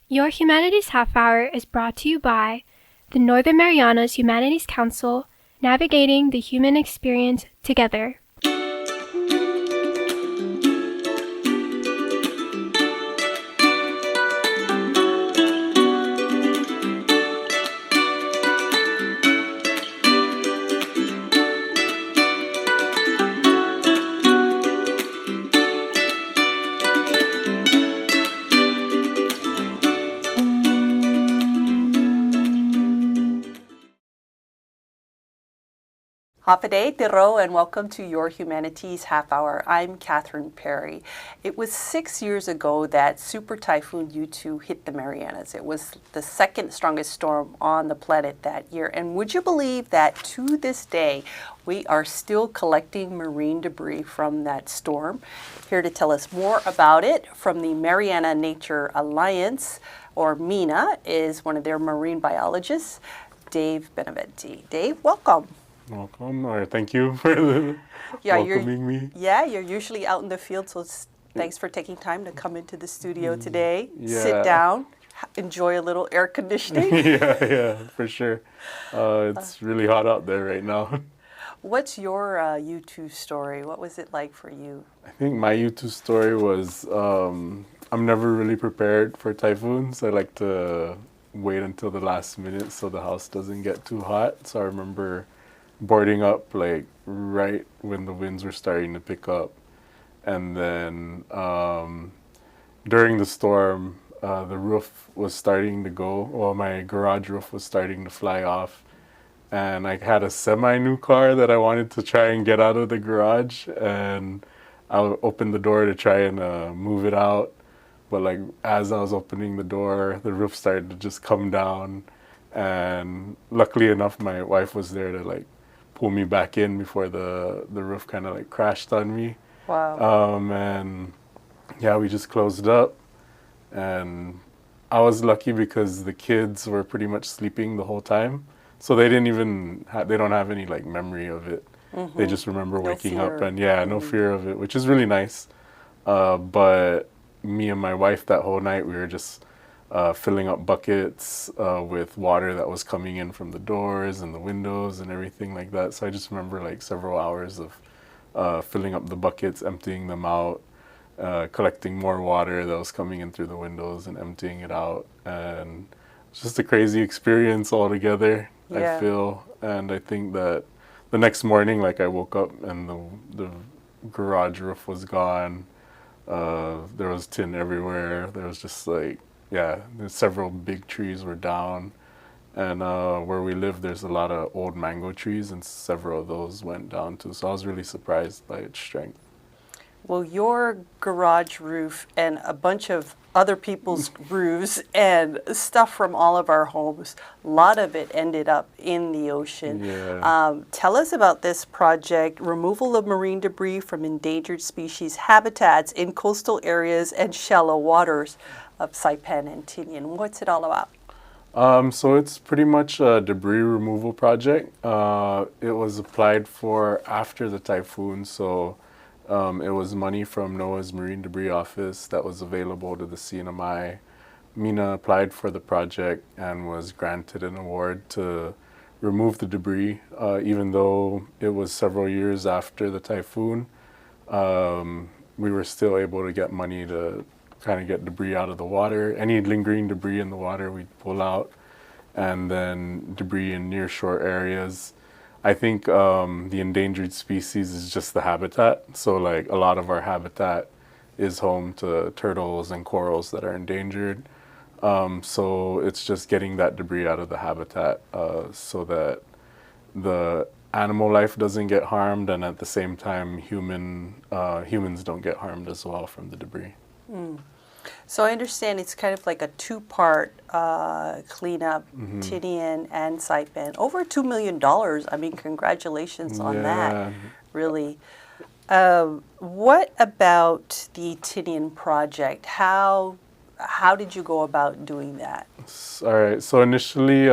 Your Humanities Half Hour is brought to you by the Northern Marianas Humanities Council, navigating the human experience together. Hapade Tiro, and welcome to Your Humanities Half Hour. I'm Catherine Perry. It was 6 years ago that Super Typhoon U2 hit the Marianas. It was the second strongest storm on the planet that year. And would you believe that to this day, we are still collecting marine debris from that storm? Here to tell us more about it from the Mariana Nature Alliance, or MENA, is one of their marine biologists, Dave Benavente. Dave, welcome. Welcome, or thank you for welcoming me. Yeah, you're usually out in the field, so thanks for taking time to come into the studio today. Sit down, enjoy a little air conditioning. yeah, for sure. It's really hot out there right now. What's your U2 story? What was it like for you? I think my U2 story was I'm never really prepared for typhoons. I like to wait until the last minute so the house doesn't get too hot. So I remember boarding up like right when the winds were starting to pick up, and then during the storm the roof was starting to go. Well, my garage roof was starting to fly off, and I had a semi-new car that I wanted to try and get out of the garage, and I opened the door to try and move it out, but like as I was opening the door, the roof started to just come down, and luckily enough my wife was there to like pull me back in before the roof kind of like crashed on me. Wow. And yeah, we just closed up, and I was lucky because the kids were pretty much sleeping the whole time, so they didn't even they don't have any like memory of it. They just remember waking up, and no fear of it, which is really nice. But me and my wife that whole night, we were just filling up buckets with water that was coming in from the doors and the windows and everything like that. So I just remember like several hours of filling up the buckets, emptying them out, collecting more water that was coming in through the windows and emptying it out. And it's just a crazy experience altogether, I feel. And I think that the next morning, like I woke up and the garage roof was gone. There was tin everywhere. There was just like, several big trees were down, and where we live there's a lot of old mango trees, and several of those went down too. So I was really surprised by its strength. Well, your garage roof and a bunch of other people's roofs and stuff from all of our homes, a lot of it ended up in the ocean. Tell us about this project, removal of marine debris from endangered species habitats in coastal areas and shallow waters of Saipan and Tinian. What's it all about? So it's pretty much a debris removal project. It was applied for after the typhoon, so it was money from NOAA's Marine Debris Office that was available to the CNMI. MENA applied for the project and was granted an award to remove the debris, even though it was several years after the typhoon. We were still able to get money to kind of get debris out of the water. Any lingering debris in the water we'd pull out, and then debris in nearshore areas. I think the endangered species is just the habitat. So like a lot of our habitat is home to turtles and corals that are endangered. So it's just getting that debris out of the habitat so that the animal life doesn't get harmed, and at the same time humans don't get harmed as well from the debris. So I understand it's kind of like a two-part cleanup, Tinian and Saipan. Over $2 million. I mean, congratulations on that, really. What about the Tinian project? How did you go about doing that? All right, so initially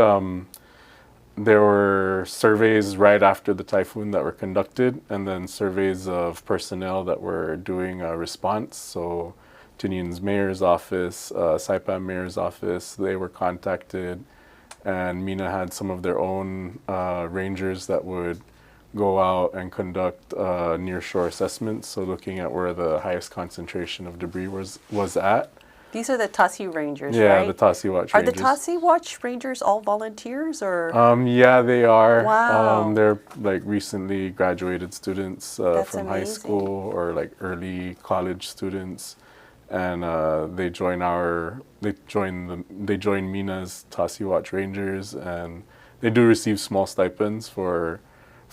there were surveys right after the typhoon that were conducted, and then surveys of personnel that were doing a response. So Tinian's mayor's office, Saipan mayor's office. They were contacted, and MENA had some of their own rangers that would go out and conduct nearshore assessments, so looking at where the highest concentration of debris was at. These are the Tasi Rangers, Yeah, right? the Tasi Watch Are Rangers. the Tasi Watch Rangers all volunteers, or? Yeah, they are. Wow. They're like recently graduated students That's from high amazing. school or like early college students, and they join MENA's Tasi Watch Rangers, and they do receive small stipends for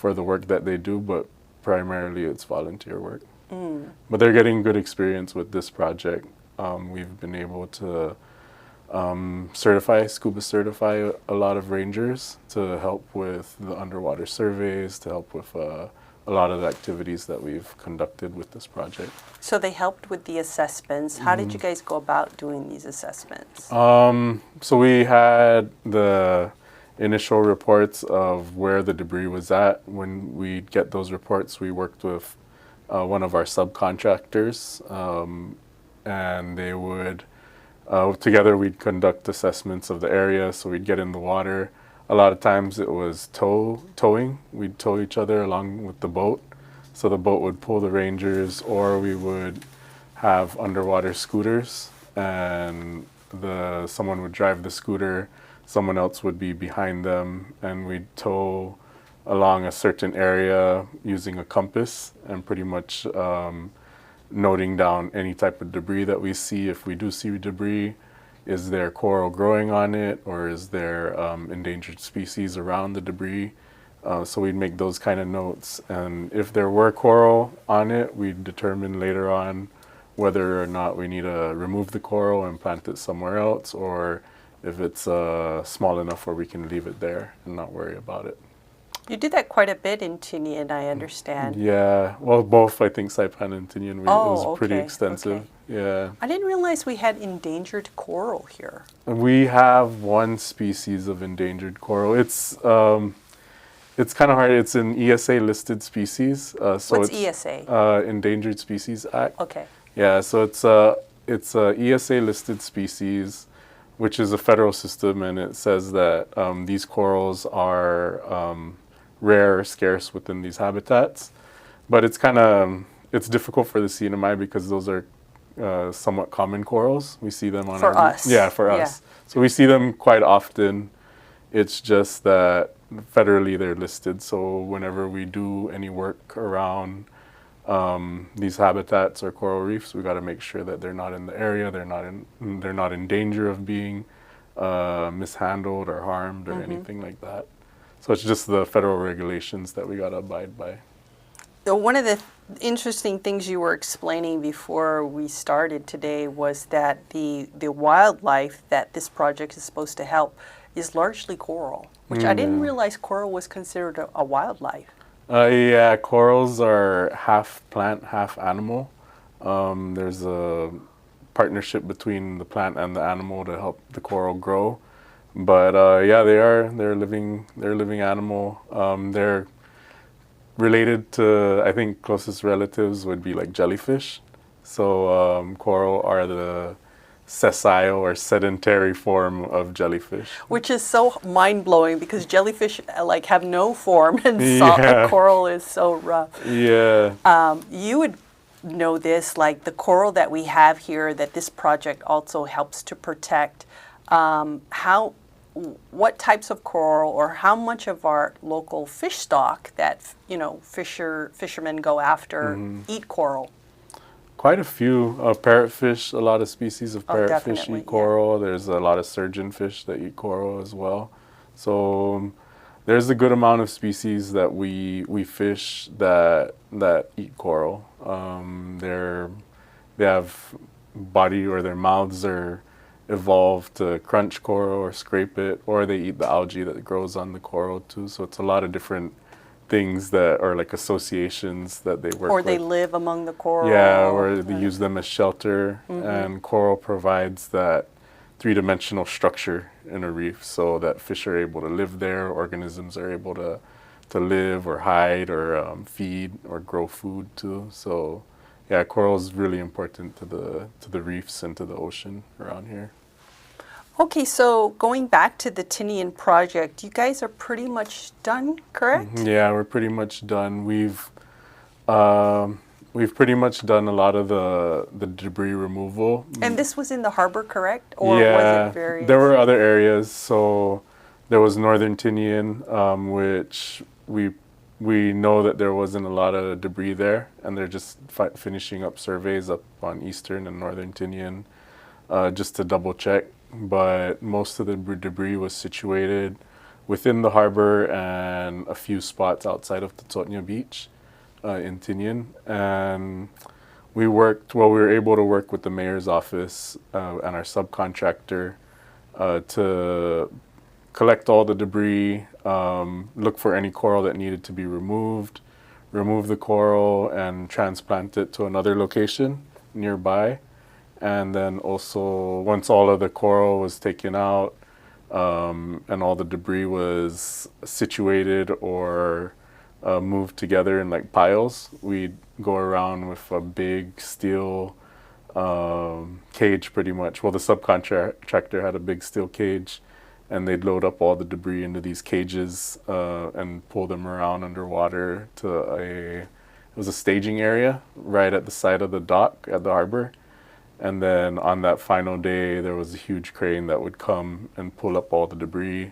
the work that they do, but primarily it's volunteer work. But they're getting good experience with this project. We've been able to scuba certify a lot of rangers to help with the underwater surveys, to help with a lot of the activities that we've conducted with this project. So they helped with the assessments. How did you guys go about doing these assessments? So we had the initial reports of where the debris was at. When we get those reports, we worked with one of our subcontractors, and they would, together we'd conduct assessments of the area, so we'd get in the water. A lot of times it was towing. We'd tow each other along with the boat. So the boat would pull the rangers, or we would have underwater scooters, and someone would drive the scooter, someone else would be behind them, and we'd tow along a certain area using a compass and pretty much noting down any type of debris that we see. If we do see debris, is there coral growing on it, or is there endangered species around the debris? So we'd make those kind of notes, and if there were coral on it, we'd determine later on whether or not we need to remove the coral and plant it somewhere else, or if it's small enough where we can leave it there and not worry about it. You did that quite a bit in Tinian, I understand. Yeah, well, both, I think, Saipan and Tinian, it was pretty okay, extensive. okay. Yeah. I didn't realize we had endangered coral here. We have one species of endangered coral. It's kind of hard. It's an ESA listed species. So What's it's, ESA? Endangered Species Act. Okay. Yeah, so it's a ESA listed species, which is a federal system, and it says that these corals are rare or scarce within these habitats. But it's difficult for the CNMI because those are somewhat common corals. We see them on For us. Yeah, for us. So we see them quite often. It's just that federally they're listed. So whenever we do any work around these habitats or coral reefs, we got to make sure that they're not in the area. They're not in danger of being mishandled or harmed or anything like that. So it's just the federal regulations that we got to abide by. So one of the interesting things you were explaining before we started today was that the wildlife that this project is supposed to help is largely coral, which I didn't realize coral was considered a wildlife. Yeah, corals are half plant, half animal. There's a partnership between the plant and the animal to help the coral grow. But yeah, they're a living animal. They're related to, I think, closest relatives would be like jellyfish. So coral are the sessile or sedentary form of jellyfish. Which is so mind-blowing because jellyfish like have no form and Yeah. coral is so rough. Yeah. You would know this, like the coral that we have here that this project also helps to protect. What types of coral or how much of our local fish stock that fishermen go after eat coral? Quite a few. Parrotfish, a lot of species of parrotfish definitely, eat coral. There's a lot of surgeonfish that eat coral as well. So there's a good amount of species that we fish that eat coral. They have body, or their mouths are evolved to crunch coral or scrape it, or they eat the algae that grows on the coral too. So it's a lot of different things that are like associations that they work with. Or they live among the coral. Yeah, or they use them as shelter. And coral provides that three-dimensional structure in a reef so that fish are able to live there, organisms are able to live or hide or feed or grow food too. So yeah, coral is really important to the reefs and to the ocean around here. Okay, so going back to the Tinian project, you guys are pretty much done, correct? Yeah, we're pretty much done. We've pretty much done a lot of the debris removal. And this was in the harbor, correct? Or Yeah, was it various? there were other areas. So there was Northern Tinian, which we know that there wasn't a lot of debris there, and they're just finishing up surveys up on Eastern and Northern Tinian just to double check. But most of the debris was situated within the harbor and a few spots outside of Totnya Beach in Tinian. And we were able to work with the mayor's office and our subcontractor to collect all the debris, look for any coral that needed to be removed, remove the coral and transplant it to another location nearby. And then also, once all of the coral was taken out and all the debris was situated or moved together in like piles, we'd go around with a big steel cage pretty much. Well, the subcontractor had a big steel cage, and they'd load up all the debris into these cages and pull them around underwater to it was a staging area right at the side of the dock at the harbor. And then on that final day, there was a huge crane that would come and pull up all the debris.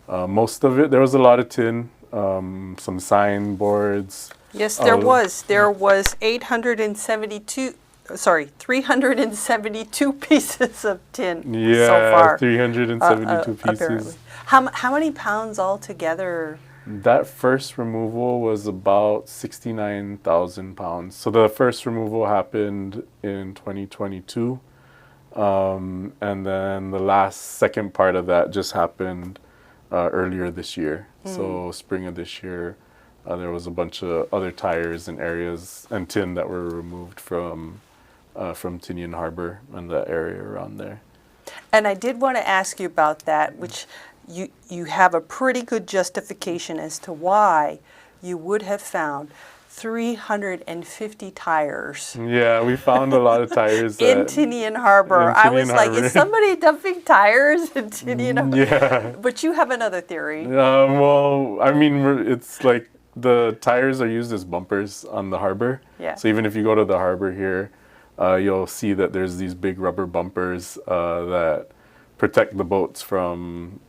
Most of it, there was a lot of tin, some signboards. Yes, there was. There was 372 pieces of tin so far. 372 pieces. Apparently. How many pounds altogether? That first removal was about 69,000 pounds. So the first removal happened in 2022. And then the second part of that just happened earlier this year. So spring of this year, there was a bunch of other tires and areas and tin that were removed from Tinian Harbor and the area around there. And I did want to ask you about that, which you have a pretty good justification as to why you would have found 350 tires. Yeah, we found a lot of tires in Tinian Harbor. I was like, is somebody dumping tires in Tinian Harbor? Yeah. But you have another theory. Well, I mean, it's like the tires are used as bumpers on the harbor. Yeah. So even if you go to the harbor here, you'll see that there's these big rubber bumpers that protect the boats from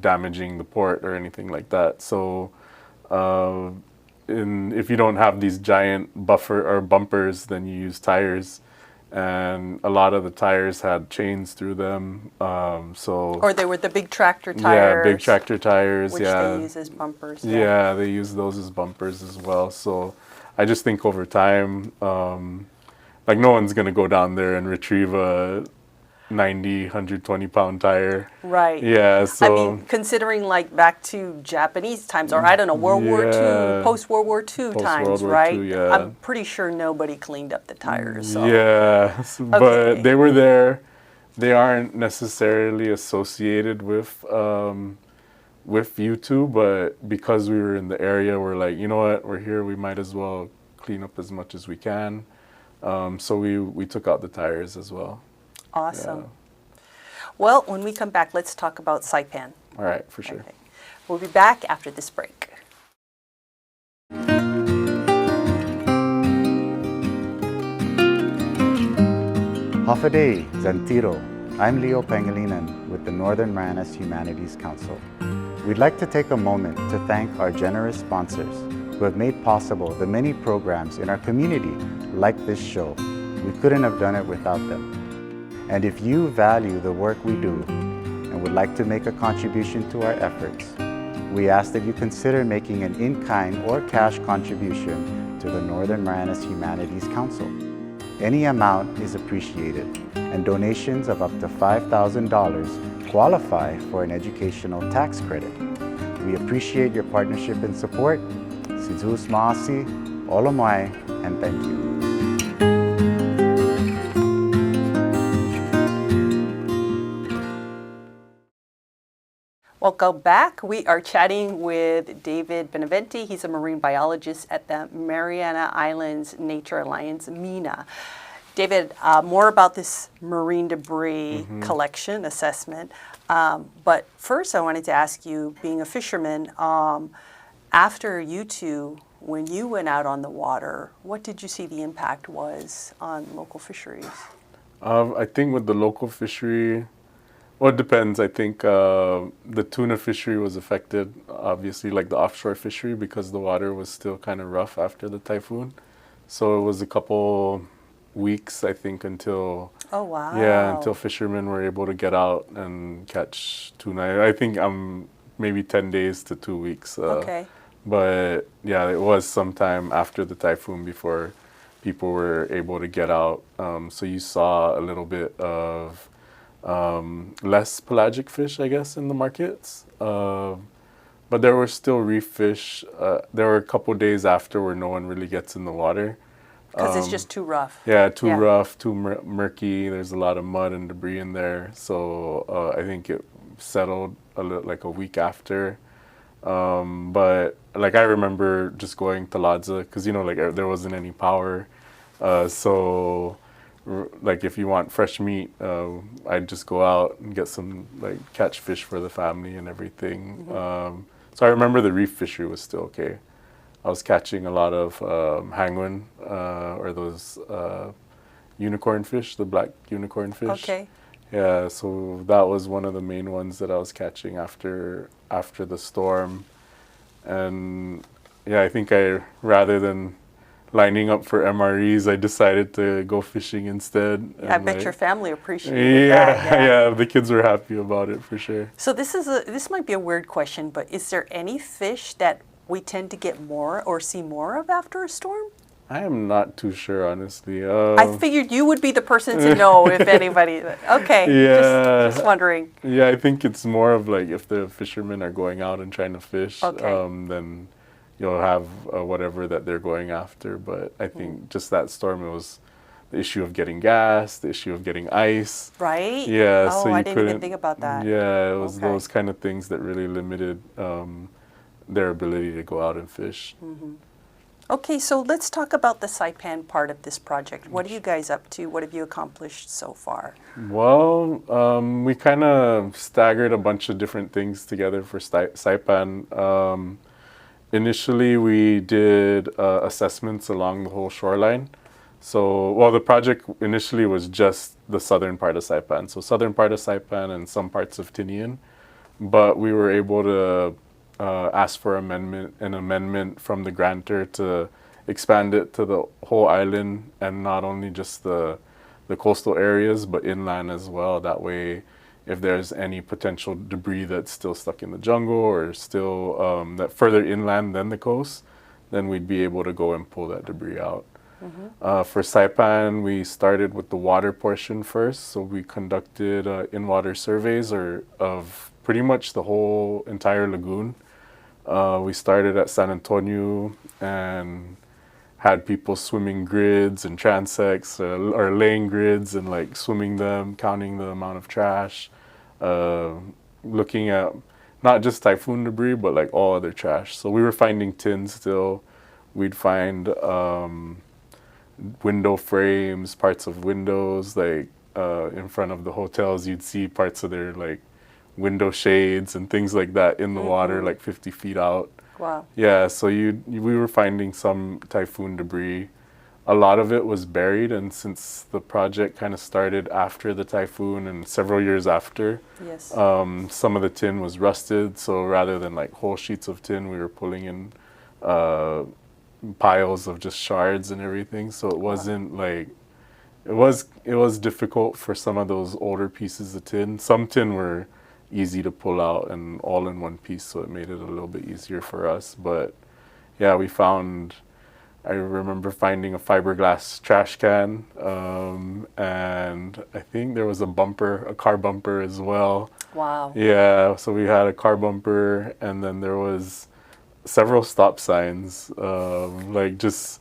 damaging the port or anything like that. So if you don't have these giant bumpers, then you use tires. And a lot of the tires had chains through them. Or they were the big tractor tires. Yeah, big tractor tires. Which they use as bumpers. Yeah, they use those as bumpers as well. So I just think over time, like no one's going to go down there and retrieve a 90, 120 pound tire. Right. Yeah, so. I mean, considering like back to Japanese times, or I don't know, World War II, post-World War II times, right? Yeah. I'm pretty sure nobody cleaned up the tires. So. Yeah, but they were there. They aren't necessarily associated with you two, but because we were in the area, we're like, you know what, we're here, we might as well clean up as much as we can. So we took out the tires as well. Awesome. Yeah. Well, when we come back, let's talk about Saipan. All right, for sure. Okay. We'll be back after this break. Hafaday, Zantiro. I'm Leo Pangilinan with the Northern Marianas Humanities Council. We'd like to take a moment to thank our generous sponsors who have made possible the many programs in our community like this show. We couldn't have done it without them. And if you value the work we do and would like to make a contribution to our efforts, we ask that you consider making an in-kind or cash contribution to the Northern Marianas Humanities Council. Any amount is appreciated, and donations of up to $5,000 qualify for an educational tax credit. We appreciate your partnership and support. Sidus Maasi, Olomai, and thank you. Welcome back. We are chatting with David Benavente. He's a marine biologist at the Mariana Islands Nature Alliance, MENA. David, more about this marine debris collection assessment. But first, I wanted to ask you, being a fisherman, after you two, when you went out on the water, what did you see the impact was on local fisheries? I think with the local fishery, well, it depends. I think the tuna fishery was affected, obviously, like the offshore fishery, because the water was still kind of rough after the typhoon. So it was a couple weeks, I think, until Oh, wow. yeah, until fishermen were able to get out and catch tuna. I think maybe 10 days to 2 weeks. Okay. But yeah, it was sometime after the typhoon before people were able to get out. So you saw a little bit of less pelagic fish, I guess, in the markets. But there were still reef fish. There were a couple days after where no one really gets in the water. Because it's just too rough. Yeah, too rough, too murky. There's a lot of mud and debris in there. So I think it settled like a week after. But like I remember just going to Ladza because like there wasn't any power. So like if you want fresh meat, I'd just go out and get some catch fish for the family and everything. So I remember the reef fishery was still okay. I was catching a lot of hanguen or those unicorn fish, the black unicorn fish. Okay. Yeah, so that was one of the main ones that I was catching after the storm. And yeah, I think rather than lining up for MREs, I decided to go fishing instead. I bet your family appreciated that. Yeah, the kids were happy about it for sure. So this might be a weird question, but is there any fish that we tend to get more or see more of after a storm? I am not too sure, honestly. I figured you would be the person to know if anybody. Okay, yeah, just wondering. Yeah, I think it's more of like if the fishermen are going out and trying to fish, then you'll have whatever that they're going after. But I think just that storm, it was the issue of getting gas, the issue of getting ice. Right? Yeah, oh, so you I didn't even think about that. Yeah, it was those kind of things that really limited their ability to go out and fish. Okay, so let's talk about the Saipan part of this project. What are you guys up to? What have you accomplished so far? Well, we kind of staggered a bunch of different things together for Saipan. Initially, we did assessments along the whole shoreline. So, well, the project initially was just the southern part of Saipan. So southern part of Saipan and some parts of Tinian. But we were able to ask for an amendment from the grantor to expand it to the whole island and not only just the coastal areas but inland as well. That way, if there's any potential debris that's still stuck in the jungle or still that further inland than the coast, then we'd be able to go and pull that debris out. For Saipan, we started with the water portion first. So we conducted in-water surveys of pretty much the whole entire lagoon. We started at San Antonio and had people swimming grids and transects or laying grids and swimming them, counting the amount of trash, looking at not just typhoon debris, but all other trash. So we were finding tins still. We'd find window frames, parts of windows, in front of the hotels, you'd see parts of their window shades and things like that in the water, 50 feet out. Wow. Yeah, so we were finding some typhoon debris. A lot of it was buried, and since the project kind of started after the typhoon and several years after, yes. Some of the tin was rusted, so rather than whole sheets of tin, we were pulling in piles of just shards and everything. So it wasn't it was difficult for some of those older pieces of tin. Some tin were easy to pull out and all in one piece, so it made it a little bit easier for us. But yeah, I remember finding a fiberglass trash can, and I think there was a car bumper as well. Wow. Yeah, so we had a car bumper, and then there was several stop signs, just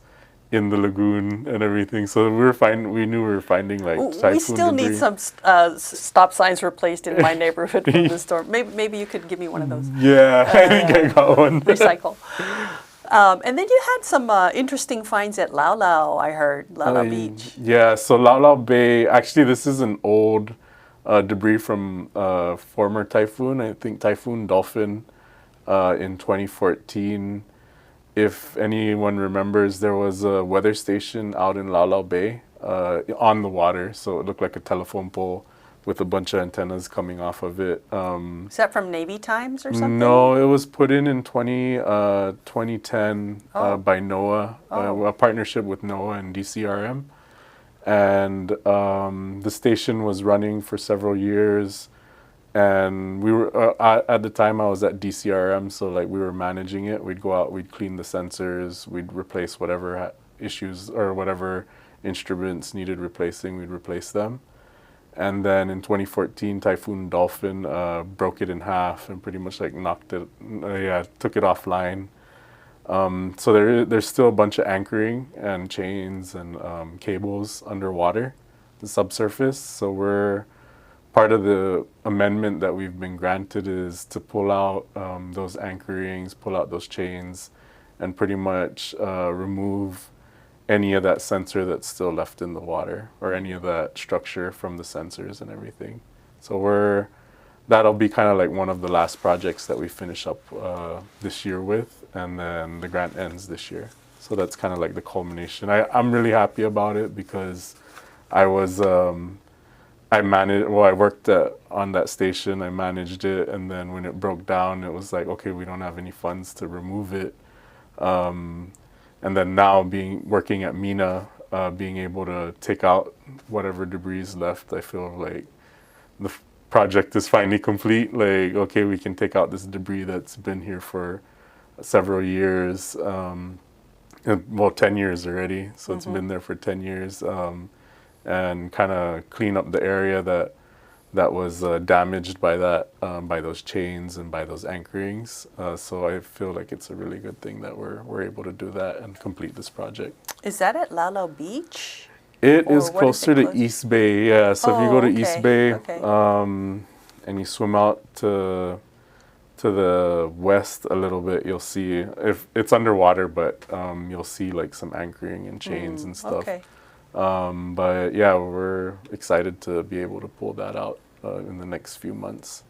in the lagoon and everything. So we knew we were finding like typhoon We still debris. need some stop signs replaced in my neighborhood from the storm. Maybe you could give me one of those. Yeah, I think I got one. Recycle. And then you had some interesting finds at Lau Lau, I heard, Lau Lau Beach. Yeah, so Lau Lau Bay, actually this is an old debris from former typhoon, I think Typhoon Dolphin in 2014. If anyone remembers, there was a weather station out in Lau Lau Bay on the water, so it looked like a telephone pole with a bunch of antennas coming off of it. Is that from Navy times or something? No, it was put in 2010 by NOAA, a partnership with NOAA and DCRM. And the station was running for several years. And we were, at the time I was at DCRM, so like we were managing it. We'd go out, we'd clean the sensors, we'd replace whatever issues or whatever instruments needed replacing, we'd replace them. And then in 2014, Typhoon Dolphin broke it in half and pretty much like knocked it, took it offline. So there's still a bunch of anchoring and chains and cables underwater, the subsurface. So part of the amendment that we've been granted is to pull out those anchorings, pull out those chains, and pretty much remove any of that sensor that's still left in the water or any of that structure from the sensors and everything. So that'll be kind of like one of the last projects that we finish up this year with, and then the grant ends this year. So that's kind of like the culmination. I'm really happy about it because I worked on that station, I managed it, and then when it broke down, it was like, okay, we don't have any funds to remove it. And then now working at MENA, being able to take out whatever debris is left, I feel like the project is finally complete. Like, okay, we can take out this debris that's been here for several years, 10 years already. So it's been there for 10 years, and kind of clean up the area that was damaged by by those chains and by those anchorings. So I feel like it's a really good thing that we're able to do that and complete this project. Is that at Lau Lau Beach? It is closer to East Bay, yeah. So if you go to East Bay, and you swim out to the west a little bit, you'll see, if it's underwater, but you'll see like some anchoring and chains and stuff. Okay. But yeah, we're excited to be able to pull that out in the next few months.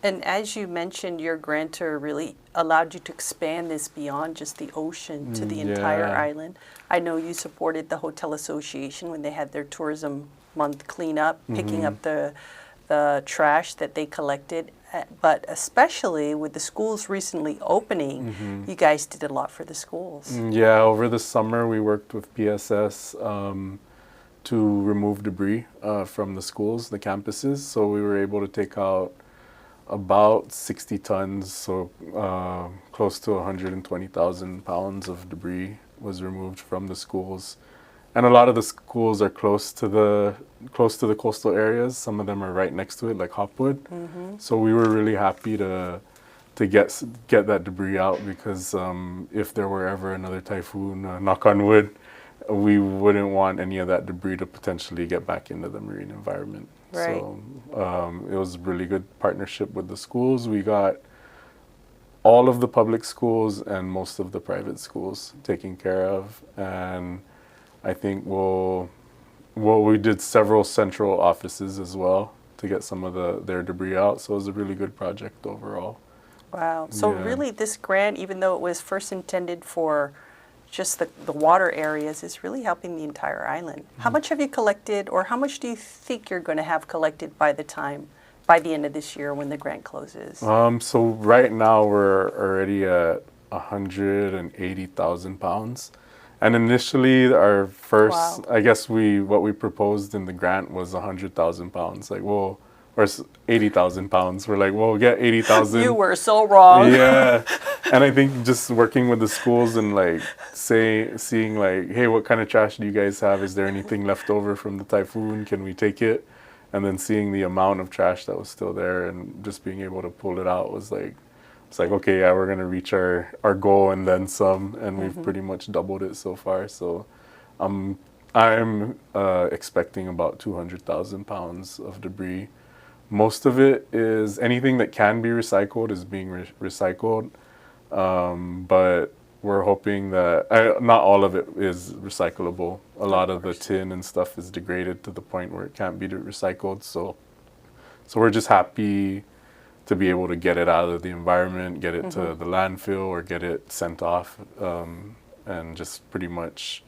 And as you mentioned, your grantor really allowed you to expand this beyond just the ocean to the entire island. I know you supported the Hotel Association when they had their Tourism Month cleanup, picking up the trash that they collected. But especially with the schools recently opening, you guys did a lot for the schools. Yeah, over the summer we worked with PSS to remove debris from the schools, the campuses. So we were able to take out about 60 tons, so close to 120,000 pounds of debris was removed from the schools. And a lot of the schools are close to the coastal areas. Some of them are right next to it, like Hopwood. So we were really happy to get that debris out because if there were ever another typhoon, knock on wood, we wouldn't want any of that debris to potentially get back into the marine environment. Right. So it was a really good partnership with the schools. We got all of the public schools and most of the private schools taken care of, and I think we did several central offices as well to get some of their debris out. So it was a really good project overall. Wow. So really this grant, even though it was first intended for just the water areas, is really helping the entire island. How much have you collected, or how much do you think you're going to have collected by the end of this year when the grant closes? So right now we're already at 180,000 pounds. And initially, our first, I guess what we proposed in the grant was 100,000 pounds. Like, or 80,000 pounds. We're like, we'll get 80,000. You were so wrong. Yeah. And I think just working with the schools and like seeing like, hey, what kind of trash do you guys have? Is there anything left over from the typhoon? Can we take it? And then seeing the amount of trash that was still there and just being able to pull it out was like it's like, okay, yeah, we're going to reach our goal and then some, and we've pretty much doubled it so far. So I'm expecting about 200,000 pounds of debris. Most of it is anything that can be recycled is being recycled, but we're hoping that not all of it is recyclable. A lot of the tin and stuff is degraded to the point where it can't be recycled. So we're just happy to be able to get it out of the environment, get it to the landfill, or get it sent off, and just pretty much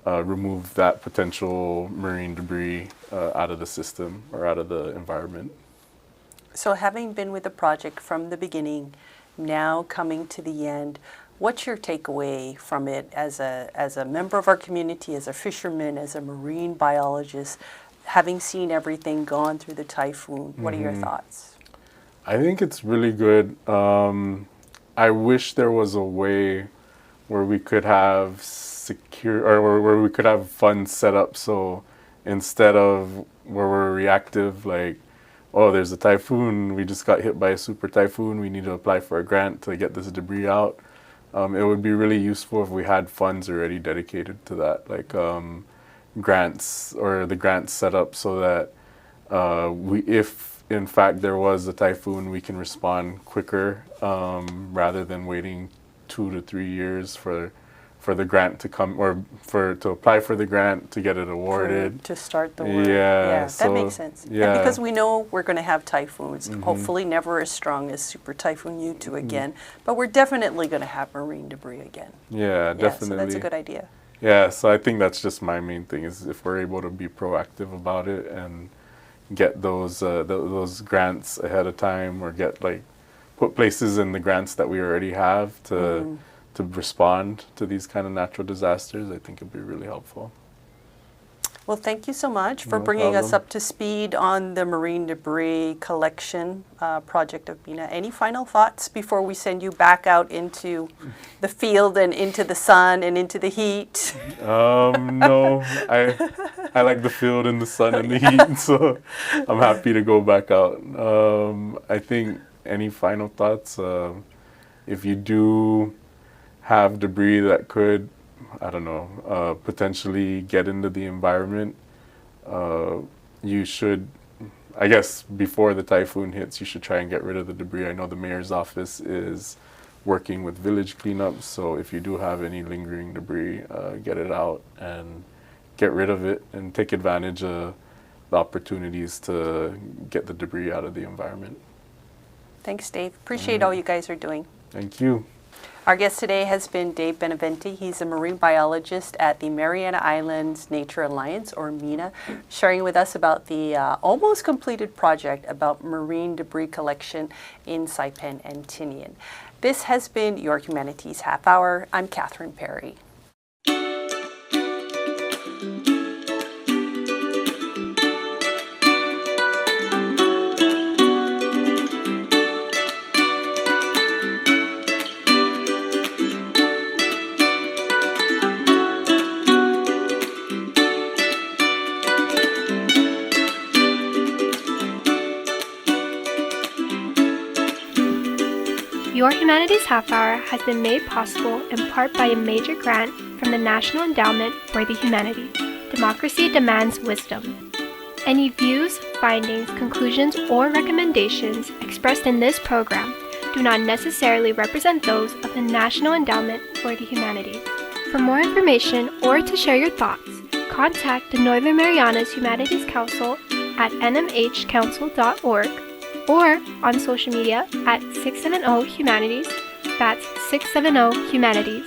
remove that potential marine debris out of the system or out of the environment. So having been with the project from the beginning, now coming to the end, what's your takeaway from it as a member of our community, as a fisherman, as a marine biologist, having seen everything gone through the typhoon? What are your thoughts? I think it's really good. I wish there was a way where we could have secure, or where we could have funds set up so instead of where we're reactive, like, oh, there's a typhoon, we just got hit by a super typhoon, we need to apply for a grant to get this debris out. It would be really useful if we had funds already dedicated to that, like grants, or the grants set up so that if in fact there was a typhoon, we can respond quicker rather than waiting 2 to 3 years for the grant to come, or to apply for the grant to get it awarded. To start the work. Yeah, that makes sense. Yeah. And because we know we're going to have typhoons, hopefully never as strong as Super Typhoon U2 again, but we're definitely going to have marine debris again. Yeah, definitely. So that's a good idea. Yeah, so I think that's just my main thing, is if we're able to be proactive about it and get those grants ahead of time, or put places in the grants that we already have to respond to these kind of natural disasters, I think it'd be really helpful. Well, thank you so much for No bringing us problem. up to speed on the marine debris collection project of BINA. Any final thoughts before we send you back out into the field and into the sun and into the heat? No, I like the field and the sun and the heat, so I'm happy to go back out. I think any final thoughts? If you do have debris that could, I don't know, potentially get into the environment, you should, I guess before the typhoon hits, you should try and get rid of the debris. I know the mayor's office is working with village cleanups, so if you do have any lingering debris, get it out and get rid of it, and take advantage of the opportunities to get the debris out of the environment. Thanks, Dave. Appreciate all you guys are doing. Thank you. Our guest today has been Dave Benavente. He's a marine biologist at the Mariana Islands Nature Alliance, or MENA, sharing with us about the almost completed project about marine debris collection in Saipan and Tinian. This has been your Humanities Half Hour. I'm Catherine Perry. Your Humanities Half Hour has been made possible in part by a major grant from the National Endowment for the Humanities. Democracy demands wisdom. Any views, findings, conclusions, or recommendations expressed in this program do not necessarily represent those of the National Endowment for the Humanities. For more information or to share your thoughts, contact the Northern Marianas Humanities Council at nmhcouncil.org or on social media at 670 Humanities. That's 670 Humanities.